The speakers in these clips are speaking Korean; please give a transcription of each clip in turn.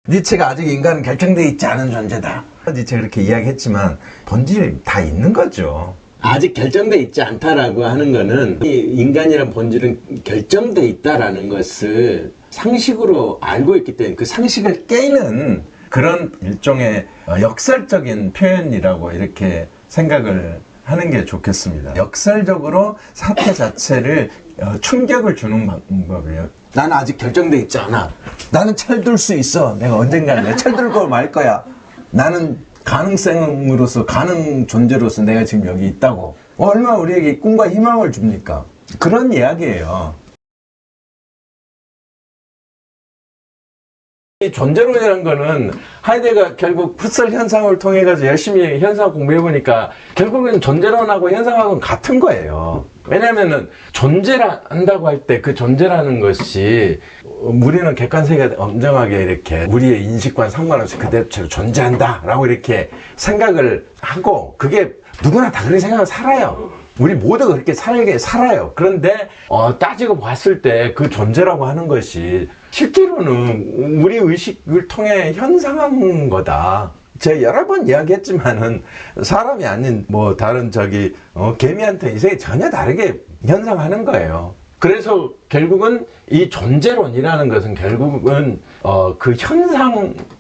니체가 아직 인간은 결정되어 있지 않은 존재다. 니체가 그렇게 이야기했지만 본질이 다 있는 거죠. 아직 결정되어 있지 않다라고 하는 거는 이 인간이란 본질은 결정되어 있다라는 것을 상식으로 알고 있기 때문에 그 상식을 깨는 그런 일종의 역설적인 표현이라고 이렇게 생각을 하는 게 좋겠습니다. 역설적으로 사태 자체를 충격을 주는 방법이에요. 나는 아직 결정돼 있지 않아. 나는 철들 수 있어. 내가 언젠가는 내가 철들고 말 거야. 나는 가능성으로서, 가능 존재로서 내가 지금 여기 있다고. 얼마나 우리에게 꿈과 희망을 줍니까? 그런 이야기예요. 이 존재론이라는 거는 하이데거가 결국 푸셀 현상을 통해 가지고 열심히 현상 공부해보니까 결국은 존재론하고 현상하고는 같은 거예요. 왜냐면은 존재한다고 할 때 그 존재라는 것이 우리는 객관세계가 엄정하게 이렇게 우리의 인식과 상관없이 그대로 존재한다 라고 이렇게 생각을 하고 그게 누구나 다 그렇게 생각을 살아요. 우리 모두가 그렇게 살아요. 그런데 따지고 봤을 때 그 존재라고 하는 것이 실제로는 우리 의식을 통해 현상한 거다. 제가 여러 번 이야기했지만은 사람이 아닌 뭐 다른 개미한테 이게 전혀 다르게 현상하는 거예요. 그래서 결국은 이 존재론이라는 것은 결국은 그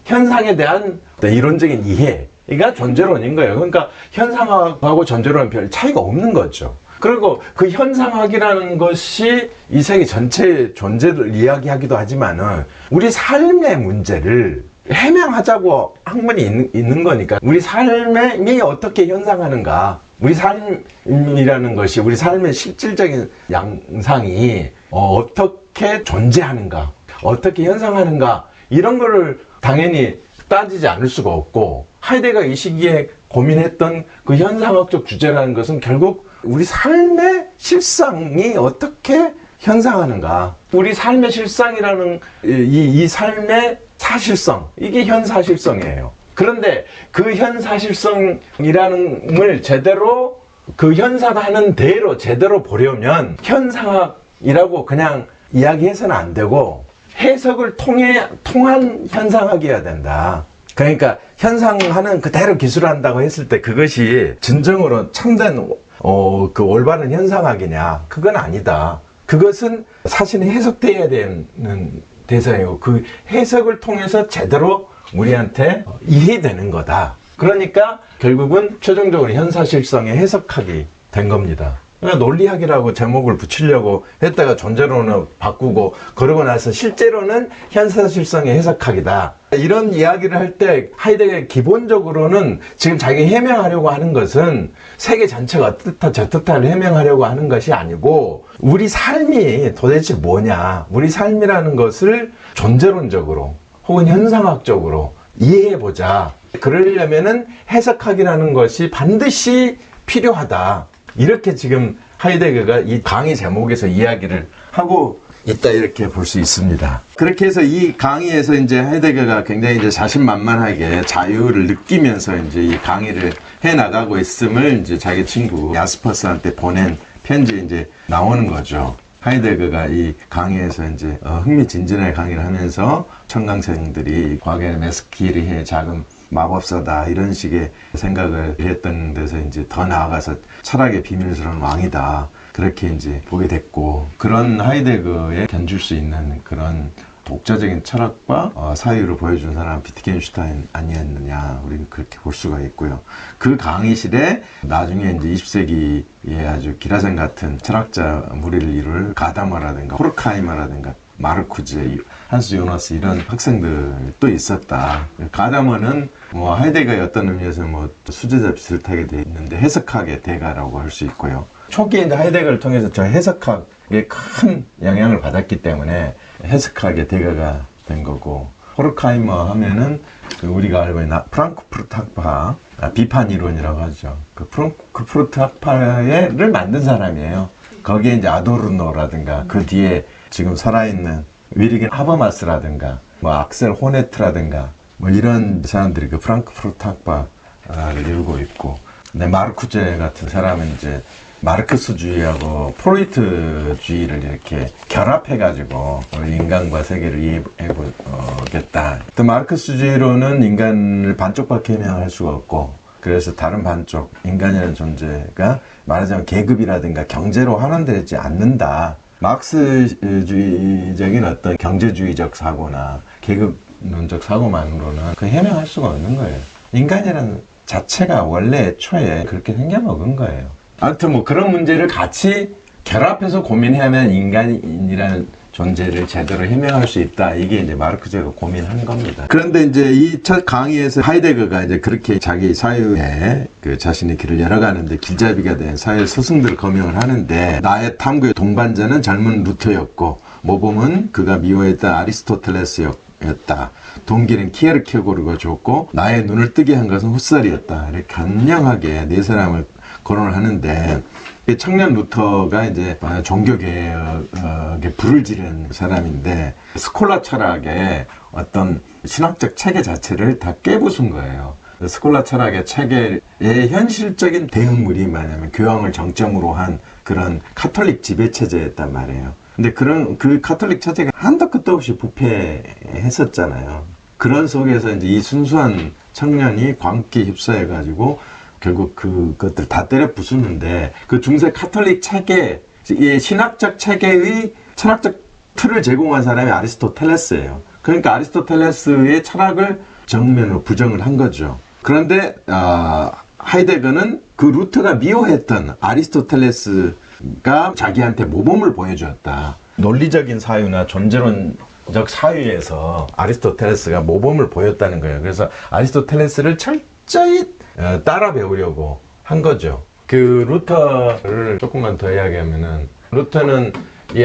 현상에 대한 이론적인 이해가 존재론인 거예요. 그러니까 현상학하고 존재론은 별 차이가 없는 거죠. 그리고 그 현상학이라는 것이 이 세계 전체의 존재를 이야기하기도 하지만은 우리 삶의 문제를 해명하자고 학문이 있는 거니까 우리 삶이 어떻게 현상하는가, 우리 삶이라는 것이 우리 삶의 실질적인 양상이 어떻게 존재하는가, 어떻게 현상하는가, 이런 거를 당연히 따지지 않을 수가 없고, 하이데거가 이 시기에 고민했던 그 현상학적 주제라는 것은 결국 우리 삶의 실상이 어떻게 현상하는가, 우리 삶의 실상이라는 이 삶의 사실성, 이게 현사실성이에요. 그런데 그 현사실성이라는 걸 제대로 그 현상하는 대로 제대로 보려면 현상학이라고 그냥 이야기해서는 안 되고 해석을 통한 현상학이어야 된다. 그러니까 현상하는 그대로 기술한다고 했을 때 그것이 진정으로 참된 그 올바른 현상학이냐? 그건 아니다. 그것은 사실은 해석되어야 되는 대사예요. 그 해석을 통해서 제대로 우리한테 이해되는 거다. 그러니까 결국은 최종적으로 현사실성의 해석학이 된 겁니다. 그러니까 논리학이라고 제목을 붙이려고 했다가 존재론을 바꾸고 그러고 나서 실제로는 현사실성의 해석학이다. 이런 이야기를 할 때 하이데거가 기본적으로는 지금 자기가 해명하려고 하는 것은 세계 전체가 어떻다 저떻다를 해명하려고 하는 것이 아니고 우리 삶이 도대체 뭐냐, 우리 삶이라는 것을 존재론적으로 혹은 현상학적으로 이해해보자. 그러려면은 해석학이라는 것이 반드시 필요하다. 이렇게 지금 하이데거가 이 강의 제목에서 이야기를 하고 있다, 이렇게 볼 수 있습니다. 그렇게 해서 이 강의에서 이제 하이데거가 굉장히 이제 자신만만하게 자유를 느끼면서 이제 이 강의를 해 나가고 있음을 이제 자기 친구 야스퍼스한테 보낸 편지에 이제 나오는 거죠. 하이데거가 이 강의에서 이제 흥미진진하게 강의를 하면서 청강생들이 과거에 메스키리의 자금 마법사다 이런 식의 생각을 했던 데서 이제 더 나아가서 철학의 비밀스러운 왕이다 그렇게 이제 보게 됐고, 그런 하이데거에 견줄 수 있는 그런 독자적인 철학과 사유를 보여준 사람은 비트겐슈타인 아니었느냐, 우리는 그렇게 볼 수가 있고요. 그 강의실에 나중에 이제 20세기에 아주 기라성 같은 철학자 무리를 이룰 가다머라든가 호르카이머라든가 마르쿠제, 한스 요나스 이런 학생들도 있었다. 가다머는 뭐 하이데거의 어떤 의미에서 뭐 수제자 비슷하게 돼 있는데 해석학의 대가라고 할 수 있고요. 초기에 이제 하이데거를 통해서 저 해석학에 큰 영향을 받았기 때문에 해석학의 대가가 된 거고, 호르카이머 하면은 우리가 알고 있는 프랑크푸르트 학파 비판 이론이라고 하죠. 그 프랑크푸르트 학파를 만든 사람이에요. 거기에 이제 아도르노라든가 그 뒤에 지금 살아있는 위리겐 하버마스라든가 뭐 악셀 호네트라든가 뭐 이런 사람들이 그 프랑크푸르트 학파를 이루고 있고, 근데 마르쿠제 같은 사람은 이제 마르크스주의하고 프로이트주의를 이렇게 결합해가지고 인간과 세계를 이해해보겠다. 또 마르크스주의로는 인간을 반쪽밖에 해명할 수가 없고, 그래서 다른 반쪽, 인간이라는 존재가 말하자면 계급이라든가 경제로 환원되지 않는다. 마르크스주의적인 어떤 경제주의적 사고나 계급론적 사고만으로는 그 해명할 수가 없는 거예요. 인간이라는 자체가 원래 애초에 그렇게 생겨먹은 거예요. 아무튼 뭐 그런 문제를 같이 결합해서 고민하면 인간이라는 존재를 제대로 해명할 수 있다. 이게 이제 마르크스가 고민한 겁니다. 그런데 이제 이 첫 강의에서 하이데거가 이제 그렇게 자기 사유에 그 자신의 길을 열어가는데 길잡이가 된 사회 스승들을 거명을 하는데, 나의 탐구의 동반자는 젊은 루터였고 모범은 그가 미워했던 아리스토텔레스였다. 동기는 키에르케고르가 줬고 나의 눈을 뜨게 한 것은 훗살이었다. 이렇게 간략하게 네 사람을 거론을 하는데, 청년 루터가 이제 종교개혁에 불을 지른 사람인데 스콜라 철학의 어떤 신학적 체계 자체를 다 깨부순 거예요. 스콜라 철학의 체계의 현실적인 대응물이 뭐냐면 교황을 정점으로 한 그런 카톨릭 지배체제였단 말이에요. 근데 그 카톨릭 체제가 한도 끝도 없이 부패했었잖아요. 그런 속에서 이제 이 순수한 청년이 광기 휩싸여가지고 결국 그것들 다 때려 부수는데, 그 중세 카톨릭 체계, 이 신학적 체계의 철학적 틀을 제공한 사람이 아리스토텔레스예요. 그러니까 아리스토텔레스의 철학을 정면으로 부정을 한 거죠. 그런데 하이데거는 그 루터가 미워했던 아리스토텔레스가 자기한테 모범을 보여주었다. 논리적인 사유나 존재론적 사유에서 아리스토텔레스가 모범을 보였다는 거예요. 그래서 아리스토텔레스를 철저히 따라 배우려고 한 거죠. 그 루터를 조금만 더 이야기하면은, 루터는 이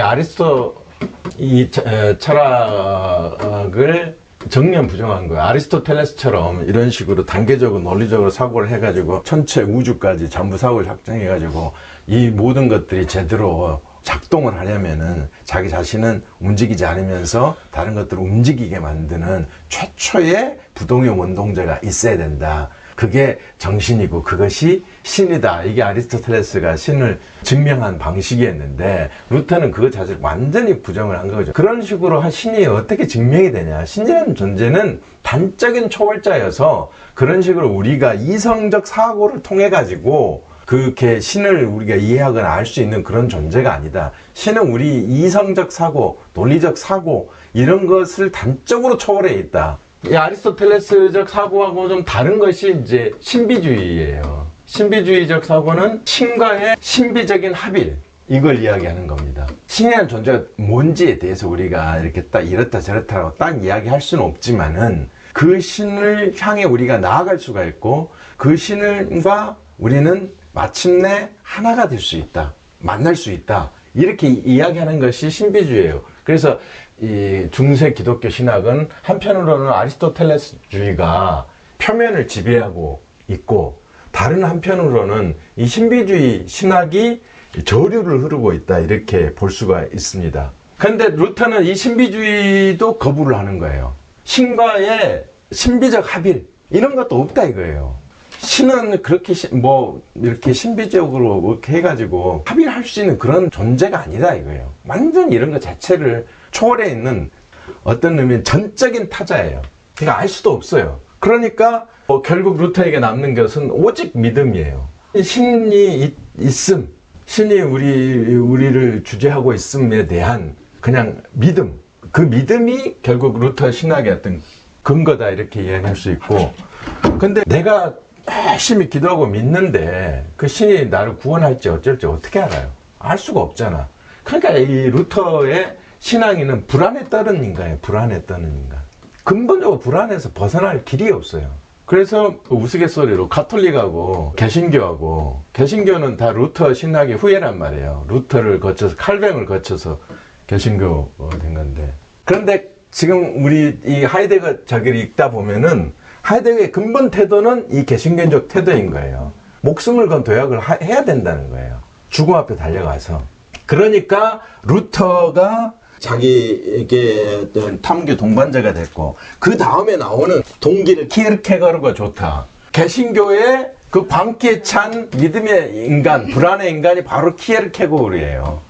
이 철학을 정면 부정한 거예요. 아리스토텔레스처럼 이런 식으로 단계적으로 논리적으로 사고를 해가지고 천체 우주까지 전부 사고를 작정해가지고 이 모든 것들이 제대로 작동을 하려면은 자기 자신은 움직이지 않으면서 다른 것들을 움직이게 만드는 최초의 부동의 원동자가 있어야 된다. 그게 정신이고 그것이 신이다. 이게 아리스토텔레스가 신을 증명한 방식이었는데, 루터는 그것 자체를 완전히 부정을 한 거죠. 그런 식으로 한 신이 어떻게 증명이 되냐. 신이라는 존재는 단적인 초월자여서 그런 식으로 우리가 이성적 사고를 통해 가지고 그렇게 신을 우리가 이해하거나 알 수 있는 그런 존재가 아니다. 신은 우리 이성적 사고, 논리적 사고 이런 것을 단적으로 초월해 있다. 이 아리스토텔레스적 사고하고 좀 다른 것이 이제 신비주의예요. 신비주의적 사고는 신과의 신비적인 합일, 이걸 이야기하는 겁니다. 신이라는 존재가 뭔지에 대해서 우리가 이렇게 딱 이렇다 저렇다라고 딱 이야기할 수는 없지만은, 그 신을 향해 우리가 나아갈 수가 있고 그 신과 우리는 마침내 하나가 될 수 있다, 만날 수 있다, 이렇게 이야기하는 것이 신비주의예요. 그래서 이 중세 기독교 신학은 한편으로는 아리스토텔레스주의가 표면을 지배하고 있고, 다른 한편으로는 이 신비주의 신학이 저류를 흐르고 있다, 이렇게 볼 수가 있습니다. 그런데 루터는 이 신비주의도 거부를 하는 거예요. 신과의 신비적 합일, 이런 것도 없다 이거예요. 신은 그렇게 이렇게 신비적으로 이렇게 해가지고 합의할 수 있는 그런 존재가 아니다 이거예요. 완전히 이런 것 자체를 초월해 있는 어떤 의미는 전적인 타자예요. 그러니까 알 수도 없어요. 그러니까 결국 루터에게 남는 것은 오직 믿음이에요. 신이 있음, 신이 우리를 주재하고 있음에 대한 그냥 믿음, 그 믿음이 결국 루터 신학의 어떤 근거다, 이렇게 이야기할 수 있고, 근데 내가 열심히 기도하고 믿는데 그 신이 나를 구원할지 어쩔지 어떻게 알아요? 알 수가 없잖아. 그러니까 이 루터의 신앙인은 불안에 떠는 인간이에요. 불안에 떠는 인간. 근본적으로 불안해서 벗어날 길이 없어요. 그래서 우스갯소리로 가톨릭하고 개신교는 다 루터 신학의 후예란 말이에요. 루터를 거쳐서, 칼뱅을 거쳐서 개신교 된 건데, 그런데 지금 우리 이 하이데거 저기를 읽다 보면은 하이데거의 근본 태도는 이 개신교적 태도인 거예요. 목숨을 건 도약을 해야 된다는 거예요. 죽음 앞에 달려가서. 그러니까 루터가 자기에게 어떤 탐교 동반자가 됐고, 그 다음에 나오는 동기를 키에르케가르가 좋다. 개신교의 그 광기에 찬 믿음의 인간, 불안의 인간이 바로 키에르케고르예요.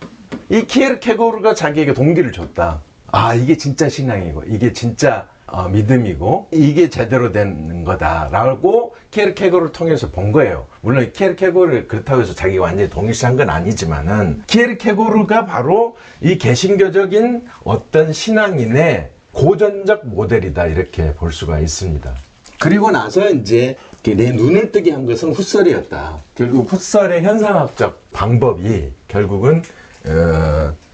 이 키에르케고르가 자기에게 동기를 줬다. 아, 이게 진짜 신앙이고, 이게 진짜 믿음이고, 이게 제대로 된 거다라고 키에르케고르를 통해서 본 거예요. 물론 키에르케고르를 그렇다고 해서 자기가 완전히 동일시한 건 아니지만은, 키에르케고르가 바로 이 개신교적인 어떤 신앙인의 고전적 모델이다, 이렇게 볼 수가 있습니다. 그리고 나서 이제 내 눈을 뜨게 한 것은 훗설이었다. 결국 훗설의 현상학적 방법이 결국은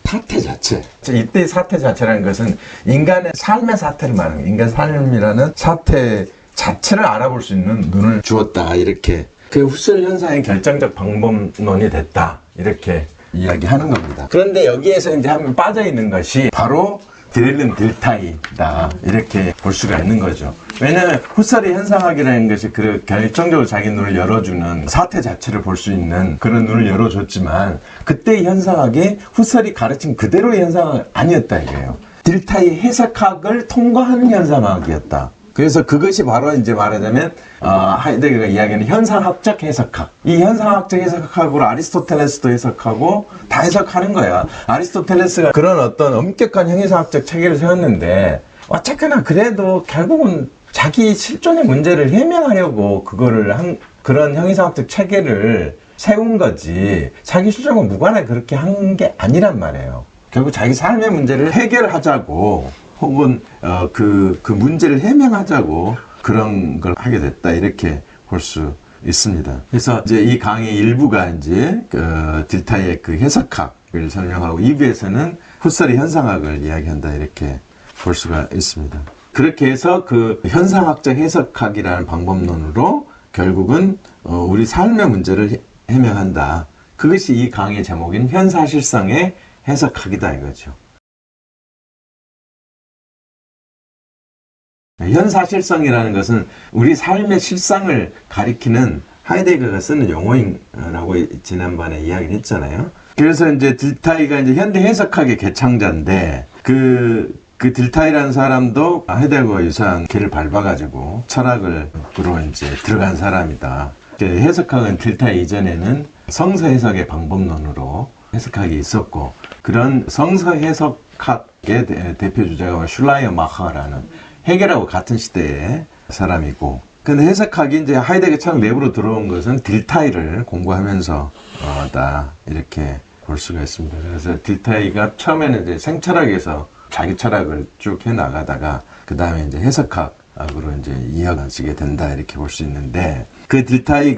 사태 자체. 이때 사태 자체라는 것은 인간의 삶의 사태를 말하는 거예요. 인간 삶이라는 사태 자체를 알아볼 수 있는 눈을 주었다. 이렇게 그 훗설 현상의 결정적 방법론이 됐다. 이렇게 이야기하는 겁니다. 그런데 여기에서 이제 한번 빠져 있는 것이 바로 드렐름 딜타이다. 이렇게 볼 수가 있는 거죠. 왜냐하면 훗설의 현상학이라는 것이 그 결정적으로 자기 눈을 열어주는 사태 자체를 볼 수 있는 그런 눈을 열어줬지만, 그때의 현상학이 훗설이 가르친 그대로의 현상학은 아니었다 이거예요. 딜타이의 해석학을 통과하는 현상학이었다. 그래서 그것이 바로 이제 말하자면 하이데거가 이야기하는 현상학적 해석학. 이 현상학적 해석학으로 아리스토텔레스도 해석하고 다 해석하는 거야. 아리스토텔레스가 그런 어떤 엄격한 형이상학적 체계를 세웠는데, 어쨌거나 그래도 결국은 자기 실존의 문제를 해명하려고 그거를 그런 형이상학적 체계를 세운 거지, 자기 실존과 무관하게 그렇게 한 게 아니란 말이에요. 결국 자기 삶의 문제를 해결하자고, 혹은 그 문제를 해명하자고 그런 걸 하게 됐다, 이렇게 볼 수 있습니다. 그래서 이제 이 강의 일부가 이제 딜타이의 그 해석학을 설명하고, 2부에서는 훗설의 현상학을 이야기한다, 이렇게 볼 수가 있습니다. 그렇게 해서 그 현상학적 해석학이라는 방법론으로 결국은 우리 삶의 문제를 해명한다. 그것이 이 강의 제목인 현사실성의 해석학이다 이거죠. 현사실성이라는 것은 우리 삶의 실상을 가리키는 하이데거가 쓰는 용어라고 지난번에 이야기를 했잖아요. 그래서 이제 딜타이가 이제 현대 해석학의 개창자인데, 그 딜타이라는 사람도 하이데거와 유사한 길을 밟아가지고 철학으로 이제 들어간 사람이다. 해석학은 딜타이 이전에는 성서 해석의 방법론으로 해석학이 있었고, 그런 성서 해석학의 대표 주자가 슐라이어 마하라는 헤겔하고 같은 시대의 사람이고, 근데 해석학이 이제 하이데거 철학 내부로 들어온 것은 딜타이를 공부하면서 다 이렇게 볼 수가 있습니다. 그래서 딜타이가 처음에는 이제 생철학에서 자기 철학을 쭉 해 나가다가 그 다음에 이제 해석학으로 이제 이어가시게 된다, 이렇게 볼 수 있는데, 그 딜타이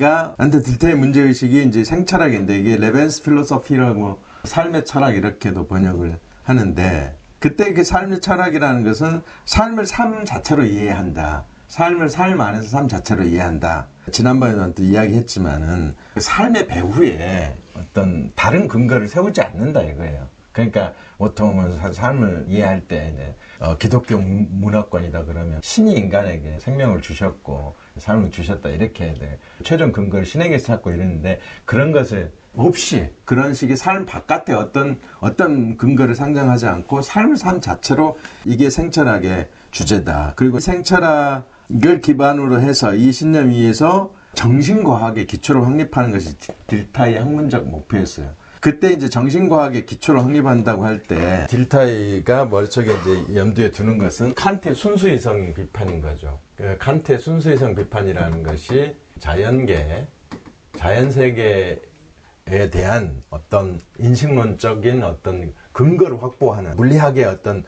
문제의식이 이제 생철학인데, 이게 레벤스 필로소피라고 삶의 철학 이렇게도 번역을 하는데, 그때 그 삶의 철학이라는 것은 삶을 삶 자체로 이해한다. 삶을 삶 안에서 삶 자체로 이해한다. 지난번에도 또 이야기했지만은 그 삶의 배후에 어떤 다른 근거를 세우지 않는다 이거예요. 그러니까 보통은 삶을 이해할 때 기독교 문화권이다 그러면 신이 인간에게 생명을 주셨고 삶을 주셨다 이렇게 최종 근거를 신에게서 찾고 이러는데, 그런 것을 없이 그런 식의 삶 바깥에 어떤 근거를 상정하지 않고 삶을 삶 자체로 이게 생철학의 주제다. 그리고 생철학을 기반으로 해서 이 신념 위에서 정신과학의 기초를 확립하는 것이 딜타이의 학문적 목표였어요. 그때 이제 정신과학의 기초를 확립한다고 할 때 딜타이가 머릿속에 이제 염두에 두는 것은 칸트의 순수이성 비판인 거죠. 칸트의 순수이성 비판이라는 것이 자연세계에 대한 어떤 인식론적인 어떤 근거를 확보하는 물리학의 어떤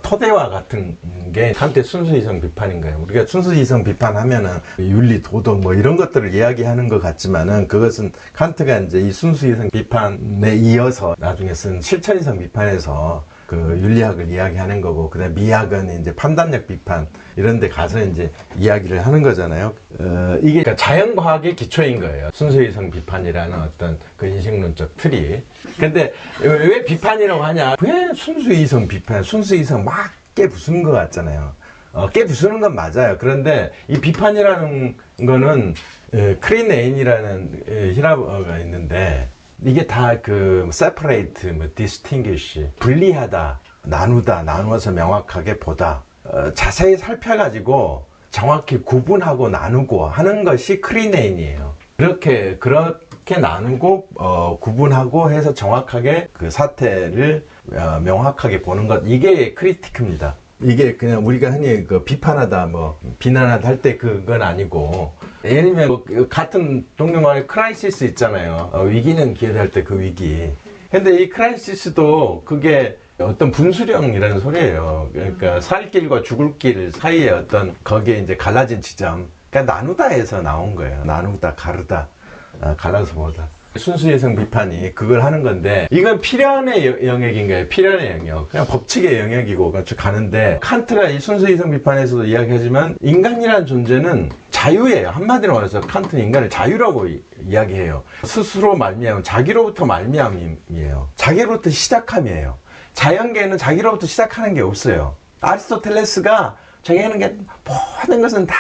토대와 같은 게 칸트의 순수이성 비판인 거예요. 우리가 순수이성 비판하면은 윤리, 도덕 뭐 이런 것들을 이야기하는 것 같지만은, 그것은 칸트가 이제 이 순수이성 비판에 이어서 나중에 쓴 실천이성 비판에서 그 윤리학을 이야기하는 거고, 그다음 미학은 이제 판단력 비판 이런 데 가서 이제 이야기를 하는 거잖아요. 이게 그러니까 자연과학의 기초인 거예요. 순수이성 비판이라는 어떤 그 인식론적 틀이. 근데 왜 비판이라고 하냐? 왜 순수이성 비판, 순수이성 막 깨부수는 것 같잖아요. 깨부수는 건 맞아요. 그런데 이 비판이라는 거는 크리네인이라는 히라버가 있는데, 이게 다 그 separate, distinguish, 분리하다, 나누다, 나누어서 명확하게 보다, 자세히 살펴가지고 정확히 구분하고 나누고 하는 것이 크리네인이에요. 그렇게 나누고 구분하고 해서 정확하게 그 사태를 명확하게 보는 것, 이게 크리티크입니다. 이게 그냥 우리가 흔히 그 비판하다 뭐 비난하다 할 때 그건 아니고, 예를 들면 같은 동료만의 크라이시스 있잖아요. 위기는 기회다 할 때 그 위기. 근데 이 크라이시스도 그게 어떤 분수령이라는 소리예요. 그러니까 살 길과 죽을 길 사이에 어떤 거기에 이제 갈라진 지점, 그러니까 나누다에서 나온 거예요. 나누다, 가르다, 갈라서 보다. 순수이성 비판이 그걸 하는 건데, 이건 필연의 영역인 거예요. 필연의 영역. 그냥 법칙의 영역이고 가는데, 칸트가 이 순수이성 비판에서도 이야기하지만 인간이라는 존재는 자유예요. 한마디로 말해서 칸트는 인간을 자유라고 이야기해요. 스스로 말미암음, 자기로부터 말미암이에요. 자기로부터 시작함이에요. 자연계에는 자기로부터 시작하는 게 없어요. 아리스토텔레스가 자기하는 게 모든 것은 다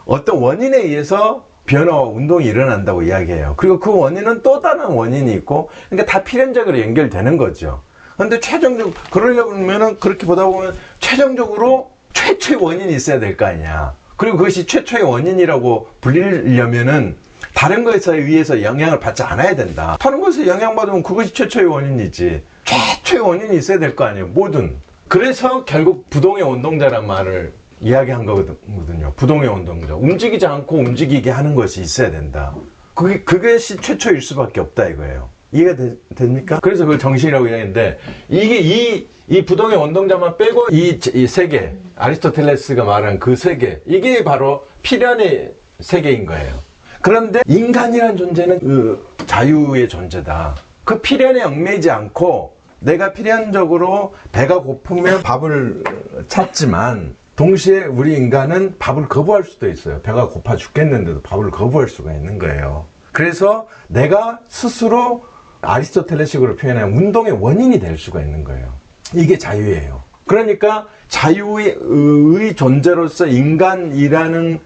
어떤 원인에 의해서 변화 운동이 일어난다고 이야기해요. 그리고 그 원인은 또 다른 원인이 있고, 그러니까 다 필연적으로 연결되는 거죠. 그런데 최종적으로 그러려면은, 그렇게 보다 보면 최종적으로 최초의 원인이 있어야 될 거 아니야. 그리고 그것이 최초의 원인이라고 불리려면은 다른 것에 의해서 영향을 받지 않아야 된다. 다른 것에 영향받으면 그것이 최초의 원인이지. 최초의 원인이 있어야 될 거 아니에요. 뭐든. 그래서 결국 부동의 운동자란 말을 이야기한 거거든요. 부동의 운동자. 움직이지 않고 움직이게 하는 것이 있어야 된다. 그것이 최초일 수밖에 없다 이거예요. 이해가 됩니까? 그래서 그걸 정신이라고 이야기했는데, 이게 이 부동의 운동자만 빼고 이 세계, 아리스토텔레스가 말한 그 세계, 이게 바로 필연의 세계인 거예요. 그런데 인간이란 존재는 그 자유의 존재다. 그 필연에 얽매이지 않고, 내가 필연적으로 배가 고프면 밥을 찾지만, 동시에 우리 인간은 밥을 거부할 수도 있어요. 배가 고파 죽겠는데도 밥을 거부할 수가 있는 거예요. 그래서 내가 스스로 아리스토텔레식으로 표현하면 운동의 원인이 될 수가 있는 거예요. 이게 자유예요. 그러니까 자유의 존재로서 인간이라는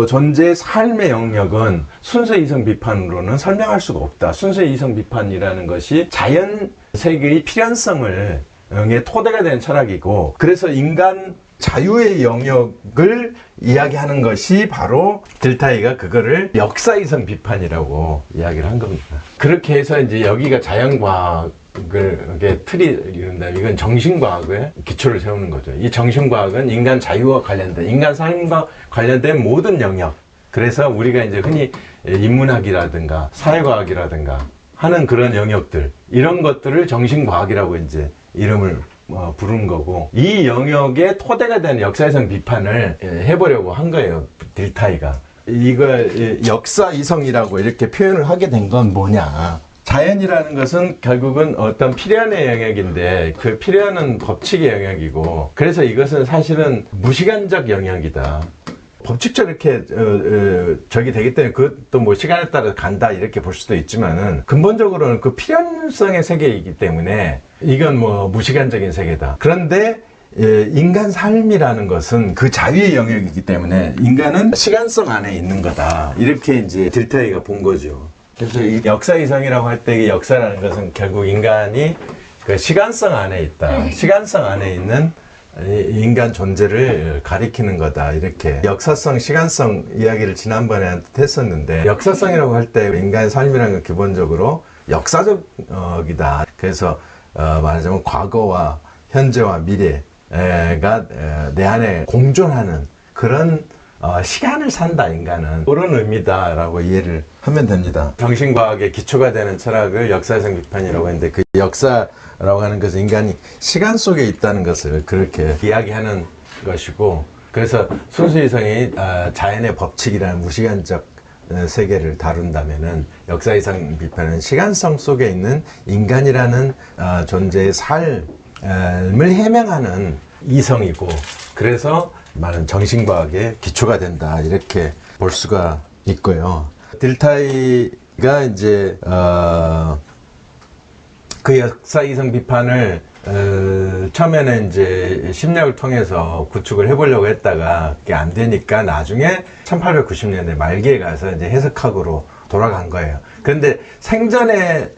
존재의 삶의 영역은 순수 이성 비판으로는 설명할 수가 없다. 순수 이성 비판이라는 것이 자연 세계의 필연성을 토대가 된 철학이고, 그래서 인간 자유의 영역을 이야기하는 것이 바로 딜타이가 그거를 역사이성 비판이라고 이야기를 한 겁니다. 그렇게 해서 이제 여기가 자연과학을 틀이 이룬다면, 이건 정신과학의 기초를 세우는 거죠. 이 정신과학은 인간 자유와 관련된, 인간 삶과 관련된 모든 영역. 그래서 우리가 이제 흔히 인문학이라든가 사회과학이라든가 하는 그런 영역들, 이런 것들을 정신과학이라고 이제 이름을 부른 거고, 이 영역의 토대가 되는 역사이성 비판을 해보려고 한 거예요, 딜타이가. 이걸 역사이성이라고 이렇게 표현을 하게 된 건 뭐냐. 자연이라는 것은 결국은 어떤 필연의 영역인데, 그 필연은 법칙의 영역이고, 그래서 이것은 사실은 무시간적 영역이다. 법칙적으로 이렇게 저기 되기 때문에 그것도 뭐 시간에 따라 간다 이렇게 볼 수도 있지만은, 근본적으로는 그 필연성의 세계이기 때문에 이건 뭐 무시간적인 세계다. 그런데 인간 삶이라는 것은 그 자유의 영역이기 때문에 인간은 시간성 안에 있는 거다. 이렇게 이제 딜타이가 본 거죠. 그래서 이 역사이성이라고 할 때 역사라는 것은 결국 인간이 그 시간성 안에 있다. 시간성 안에 있는 인간 존재를 가리키는 거다. 이렇게 역사성, 시간성 이야기를 지난번에 했었는데, 역사성이라고 할 때 인간의 삶이라는 건 기본적으로 역사적이다. 그래서 말하자면 과거와 현재와 미래가 내 안에 공존하는 그런 시간을 산다, 인간은. 그런 의미다라고 이해를 하면 됩니다. 정신과학의 기초가 되는 철학을 역사이성 비판이라고 했는데, 그 역사라고 하는 것은 인간이 시간 속에 있다는 것을 그렇게 이야기하는 것이고, 그래서 순수이성이 자연의 법칙이라는 무시간적 세계를 다룬다면은, 역사이성 비판은 시간성 속에 있는 인간이라는 존재의 삶을 해명하는 이성이고, 그래서 많은 정신과학의 기초가 된다, 이렇게 볼 수가 있고요. 딜타이가 이제 그 역사이성 비판을 처음에는 이제 심리학을 통해서 구축을 해보려고 했다가 그게 안 되니까 나중에 1890년대 말기에 가서 이제 해석학으로 돌아간 거예요. 그런데 생전에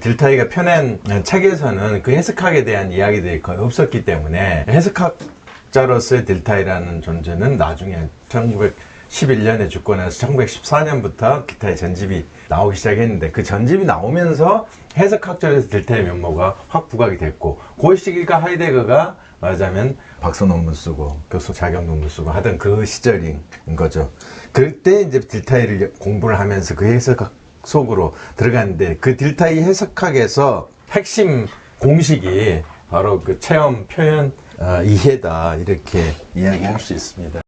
딜타이가 펴낸 책에서는 그 해석학에 대한 이야기들이 거의 없었기 때문에, 해석학자로서의 딜타이라는 존재는 나중에 1911년에 죽고 나서 1914년부터 기타의 전집이 나오기 시작했는데, 그 전집이 나오면서 해석학적에서 딜타의 면모가 확 부각이 됐고, 그 시기가 하이데거가 말하자면 박사 논문 쓰고 교수 자격 논문 쓰고 하던 그 시절인 거죠. 그때 이제 딜타이를 공부를 하면서 그 해석학 속으로 들어갔는데, 그 딜타이 해석학에서 핵심 공식이 바로 그 체험, 표현, 이해다, 이렇게 이야기할 수 있습니다.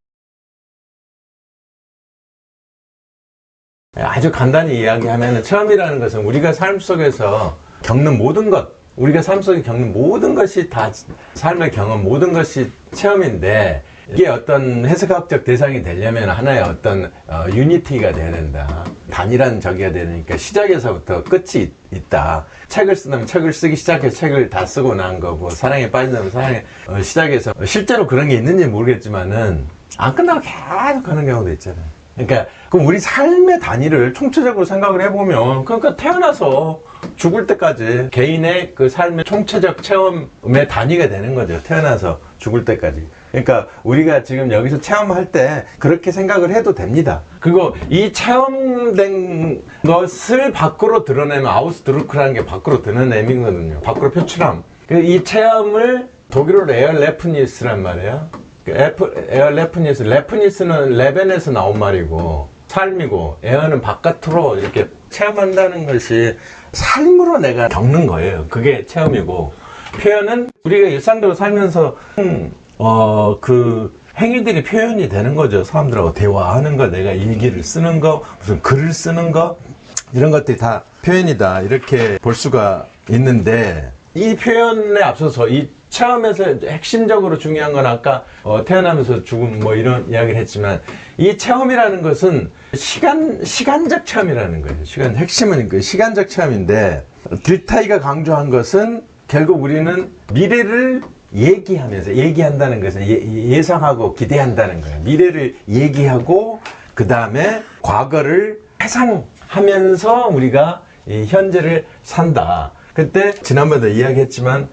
아주 간단히 이야기하면, 체험이라는 것은 우리가 삶 속에서 겪는 모든 것, 우리가 삶 속에 겪는 모든 것이 다 삶의 경험, 모든 것이 체험인데, 이게 어떤 해석학적 대상이 되려면 하나의 어떤 유니티가 돼야 된다. 단일한 저기가 되니까 시작에서부터 끝이 있다. 책을 쓰면 책을 쓰기 시작해서 책을 다 쓰고 난 거고, 사랑에 빠진다면 사랑에 시작해서, 실제로 그런 게 있는지 모르겠지만은 안 끝나고 계속 가는 경우도 있잖아요. 그러니까 그럼 우리 삶의 단위를 총체적으로 생각을 해보면, 그러니까 태어나서 죽을 때까지 개인의 그 삶의 총체적 체험의 단위가 되는 거죠. 태어나서 죽을 때까지. 그러니까 우리가 지금 여기서 체험할 때 그렇게 생각을 해도 됩니다. 그리고 이 체험된 것을 밖으로 드러내면 아우스드루크라는 게 밖으로 드러내미거든요. 밖으로 표출함. 이 체험을 독일어로 에어레프니스란 말이에요. 에어레프니스, 레프니스는 레벤에서 나온 말이고 삶이고, 에어는 바깥으로 이렇게 체험한다는 것이 삶으로 내가 겪는 거예요. 그게 체험이고, 표현은 우리가 일상적으로 살면서 그 행위들이 표현이 되는 거죠. 사람들하고 대화하는 거, 내가 일기를 쓰는 거, 무슨 글을 쓰는 거, 이런 것들이 다 표현이다, 이렇게 볼 수가 있는데, 이 표현에 앞서서 이 체험에서 핵심적으로 중요한 건 아까 태어나면서 죽음 뭐 이런 이야기를 했지만, 이 체험이라는 것은 시간적 체험이라는 거예요. 핵심은 그 시간적 체험인데, 딜타이가 강조한 것은 결국 우리는 미래를 얘기한다는 것은 예상하고 기대한다는 거예요. 미래를 얘기하고 그 다음에 과거를 회상하면서 우리가 이 현재를 산다. 그때 지난번에도 이야기했지만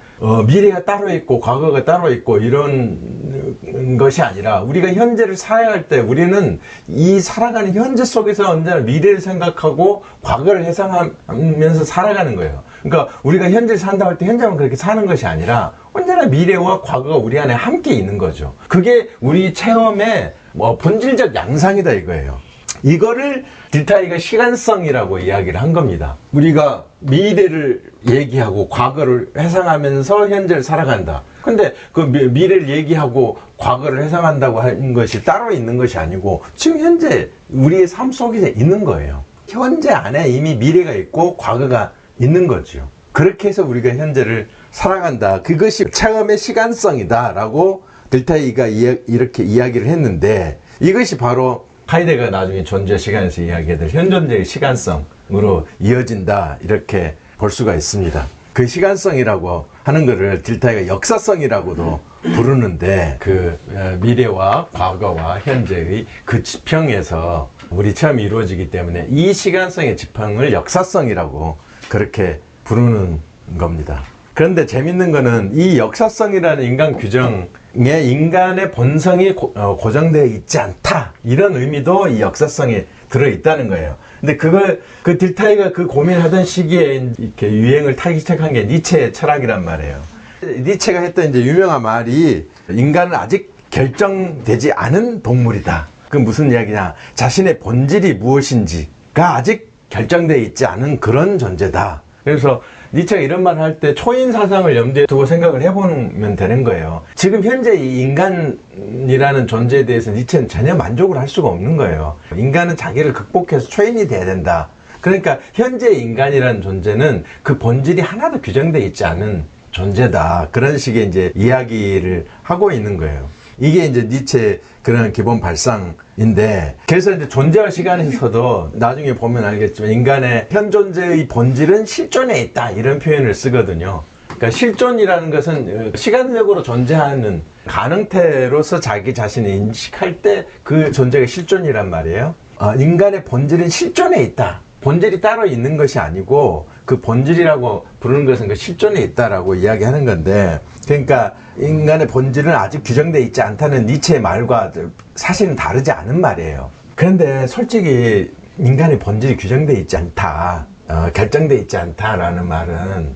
미래가 따로 있고 과거가 따로 있고 이런 것이 아니라, 우리가 현재를 살아갈 때 우리는 이 살아가는 현재 속에서 언제나 미래를 생각하고 과거를 회상하면서 살아가는 거예요. 그러니까 우리가 현재를 산다고 할 때 현재만 그렇게 사는 것이 아니라 언제나 미래와 과거가 우리 안에 함께 있는 거죠. 그게 우리 체험의 본질적 양상이다 이거예요. 이거를 딜타이가 시간성이라고 이야기를 한 겁니다. 우리가 미래를 얘기하고 과거를 회상하면서 현재를 살아간다. 근데 그 미래를 얘기하고 과거를 회상한다고 하는 것이 따로 있는 것이 아니고, 지금 현재 우리의 삶 속에 있는 거예요. 현재 안에 이미 미래가 있고 과거가 있는 거죠. 그렇게 해서 우리가 현재를 살아간다. 그것이 체험의 시간성이다 라고 딜타이가 이렇게 이야기를 했는데, 이것이 바로 하이데거가 나중에 존재 시간에서 이야기해야 현존재의 시간성으로 이어진다, 이렇게 볼 수가 있습니다. 그 시간성이라고 하는 것을 딜타이가 역사성이라고도 부르는데, 그 미래와 과거와 현재의 그 지평에서 우리 체험이 이루어지기 때문에 이 시간성의 지평을 역사성이라고 그렇게 부르는 겁니다. 그런데 재밌는 거는 이 역사성이라는 인간 규정에 인간의 본성이 고정되어 있지 않다, 이런 의미도 이 역사성에 들어있다는 거예요. 근데 그 딜타이가 그 고민하던 시기에 이렇게 유행을 타기 시작한 게 니체의 철학이란 말이에요. 니체가 했던 이제 유명한 말이, 인간은 아직 결정되지 않은 동물이다. 그 무슨 이야기냐, 자신의 본질이 무엇인지가 아직 결정되어 있지 않은 그런 존재다. 그래서 니체가 이런 말을 할 때 초인 사상을 염두에 두고 생각을 해보면 되는 거예요. 지금 현재 이 인간이라는 존재에 대해서 니체는 전혀 만족을 할 수가 없는 거예요. 인간은 자기를 극복해서 초인이 돼야 된다. 그러니까 현재 인간이라는 존재는 그 본질이 하나도 규정되어 있지 않은 존재다. 그런 식의 이제 이야기를 하고 있는 거예요. 이게 이제 니체의 그런 기본 발상인데, 그래서 이제 존재와 시간에서도 나중에 보면 알겠지만 인간의 현존재의 본질은 실존에 있다, 이런 표현을 쓰거든요. 그러니까 실존이라는 것은 시간적으로 존재하는 가능태로서 자기 자신을 인식할 때 그 존재가 실존이란 말이에요. 인간의 본질은 실존에 있다. 본질이 따로 있는 것이 아니고 그 본질이라고 부르는 것은 그 실존에 있다라고 이야기하는 건데, 그러니까 인간의 본질은 아직 규정되어 있지 않다는 니체의 말과 사실은 다르지 않은 말이에요. 그런데 솔직히 인간의 본질이 규정되어 있지 않다, 결정되어 있지 않다라는 말은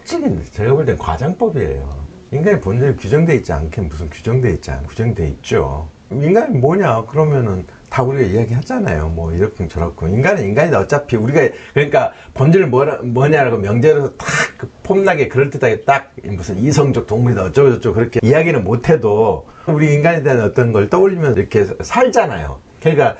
솔직히 제가 볼 땐 과장법이에요. 인간의 본질이 규정되어 있지 않게 무슨 규정되어 있지 않아? 규정되어 있죠. 인간이 뭐냐 그러면은 다 우리가 이야기하잖아요. 뭐 이렇고 저렇고. 인간은 인간이다. 어차피 우리가, 그러니까 본질은 뭐냐라고 명제로 딱 그 폼나게 그럴듯하게 딱 무슨 이성적 동물이다 어쩌고저쩌고 그렇게 이야기는 못해도 우리 인간에 대한 어떤 걸 떠올리면서 이렇게 살잖아요. 그러니까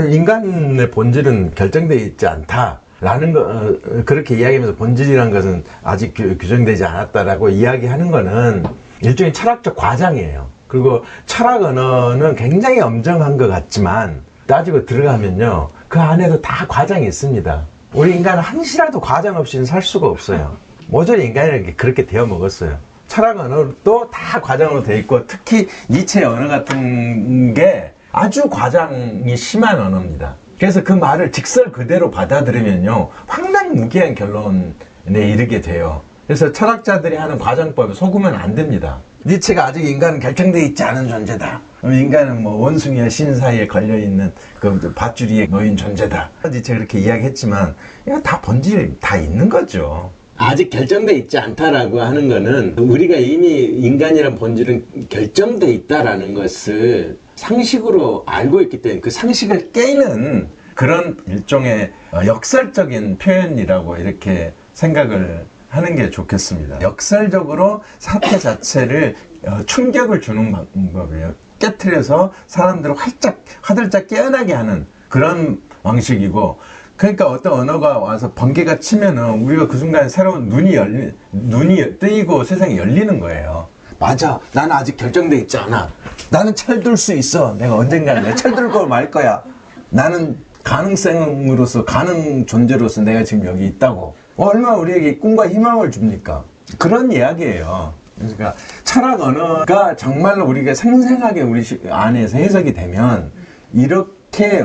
인간의 본질은 결정되어 있지 않다 라는 거, 그렇게 이야기하면서 본질이라는 것은 아직 규정되지 않았다라고 이야기하는 거는 일종의 철학적 과장이에요. 그리고 철학 언어는 굉장히 엄정한 것 같지만 따지고 들어가면요, 그 안에도 다 과장이 있습니다. 우리 인간은 한시라도 과장 없이는 살 수가 없어요. 모조리 인간이라는 게 그렇게 되어 먹었어요. 철학 언어도 다 과장으로 되어 있고, 특히 니체의 언어 같은 게 아주 과장이 심한 언어입니다. 그래서 그 말을 직설 그대로 받아들이면요, 황당무계한 결론에 이르게 돼요. 그래서 철학자들이 하는 과장법에 속으면 안 됩니다. 니체가 아직 인간은 결정되어 있지 않은 존재다. 인간은 뭐 원숭이와 신 사이에 걸려있는 그 밧줄 위에 놓인 존재다. 니체가 그렇게 이야기했지만 이거 다 본질 다 있는 거죠. 아직 결정되어 있지 않다라고 하는 거는 우리가 이미 인간이란 본질은 결정되어 있다라는 것을 상식으로 알고 있기 때문에 그 상식을 깨는 그런 일종의 역설적인 표현이라고 이렇게 생각을 하는 게 좋겠습니다. 역설적으로 사태 자체를 충격을 주는 방법이에요. 깨트려서 사람들을 화들짝 깨어나게 하는 그런 방식이고, 그러니까 어떤 언어가 와서 번개가 치면은 우리가 그 순간에 새로운 눈이 뜨이고 세상이 열리는 거예요. 맞아, 나는 아직 결정돼 있지 않아. 나는 철들 수 있어. 내가 언젠가는 내가 철들고 말 거야. 나는 가능성으로서, 가능 존재로서 내가 지금 여기 있다고. 얼마나 우리에게 꿈과 희망을 줍니까? 그런 이야기예요. 그러니까 철학 언어가 정말로 우리가 생생하게 우리 안에서 해석이 되면 이렇게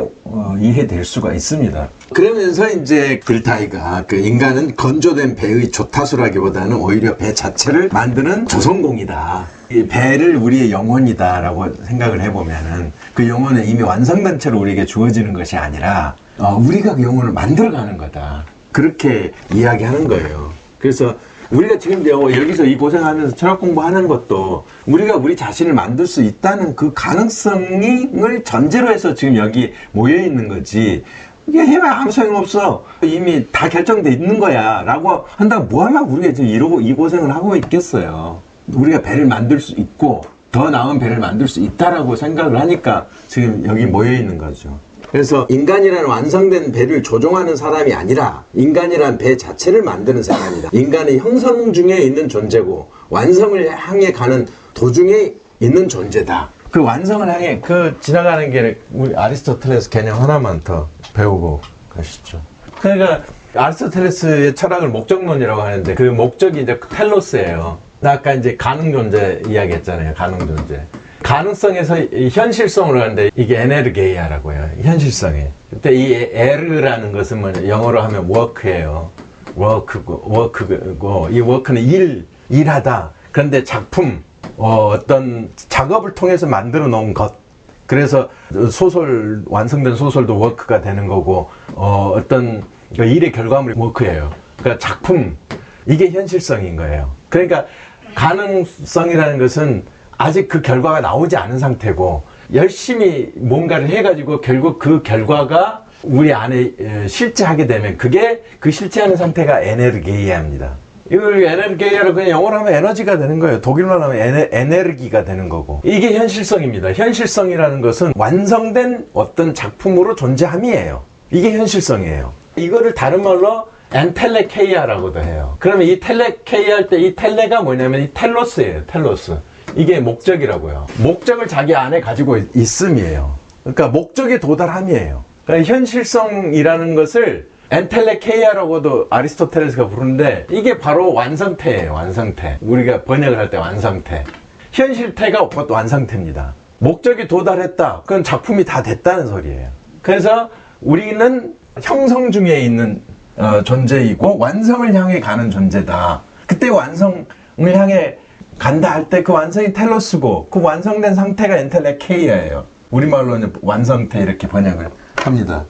이해될 수가 있습니다. 그러면서 이제 글타이가 그 인간은 건조된 배의 조타수라기보다는 오히려 배 자체를 만드는 조성공이다. 이 배를 우리의 영혼이다라고 생각을 해보면은 그 영혼은 이미 완성된 채로 우리에게 주어지는 것이 아니라 우리가 그 영혼을 만들어가는 거다. 그렇게 이야기하는 거예요. 그래서 우리가 지금 여기서 이 고생하면서 철학 공부하는 것도 우리가 우리 자신을 만들 수 있다는 그 가능성을 전제로 해서 지금 여기 모여 있는 거지. 이게 해봐야 아무 소용없어. 이미 다 결정돼 있는 거야 라고 한다고 뭐 하려고 우리가 지금 이러고 이 고생을 하고 있겠어요. 우리가 배를 만들 수 있고 더 나은 배를 만들 수 있다라고 생각을 하니까 지금 여기 모여 있는 거죠. 그래서 인간이라는 완성된 배를 조종하는 사람이 아니라 인간이란 배 자체를 만드는 사람이다. 인간의 형성 중에 있는 존재고 완성을 향해 가는 도중에 있는 존재다. 그 완성을 향해 그 지나가는 길에 우리 아리스토텔레스 개념 하나만 더 배우고 가시죠. 그러니까 아리스토텔레스의 철학을 목적론이라고 하는데 그 목적이 이제 텔로스예요. 나 아까 이제 가능 존재 이야기했잖아요. 가능 존재. 가능성에서 현실성으로 가는데 이게 에네르게이아라고 해요. 현실성에. 그때 이 에르라는 것은 뭐 영어로 하면 워크예요. 워크고 이 워크는 일하다. 그런데 작품, 어떤 작업을 통해서 만들어 놓은 것. 그래서 소설, 완성된 소설도 워크가 되는 거고, 어떤 일의 결과물이 워크예요. 그러니까 작품, 이게 현실성인 거예요. 그러니까 가능성이라는 것은 아직 그 결과가 나오지 않은 상태고 열심히 뭔가를 해가지고 결국 그 결과가 우리 안에 실제하게 되면 그게 그 실제하는 상태가 에네르게이아입니다. 이걸 에네르게이아를 그냥 영어로 하면 에너지가 되는 거예요. 독일어로 하면 에네르기가 되는 거고. 이게 현실성입니다. 현실성이라는 것은 완성된 어떤 작품으로 존재함이에요. 이게 현실성이에요. 이거를 다른 말로 엔텔레케이아라고도 해요. 그러면 이 텔레케이아 할 때 이 텔레가 뭐냐면 이 텔로스예요. 텔로스. 이게 목적이라고요. 목적을 자기 안에 가지고 있음이에요. 그러니까 목적에 도달함이에요. 그러니까 현실성이라는 것을 엔텔레케이아라고도 아리스토텔레스가 부르는데 이게 바로 완성태예요. 완성태. 우리가 번역을 할 때 완성태. 현실태가 곧 완성태입니다. 목적에 도달했다. 그건 작품이 다 됐다는 소리예요. 그래서 우리는 형성 중에 있는 존재이고 완성을 향해 가는 존재다. 그때 완성을 향해 간다 할 때 그 완성이 텔로스고 그 완성된 상태가 엔텔레케이아예요. 우리말로는 완성태 이렇게 번역을 합니다.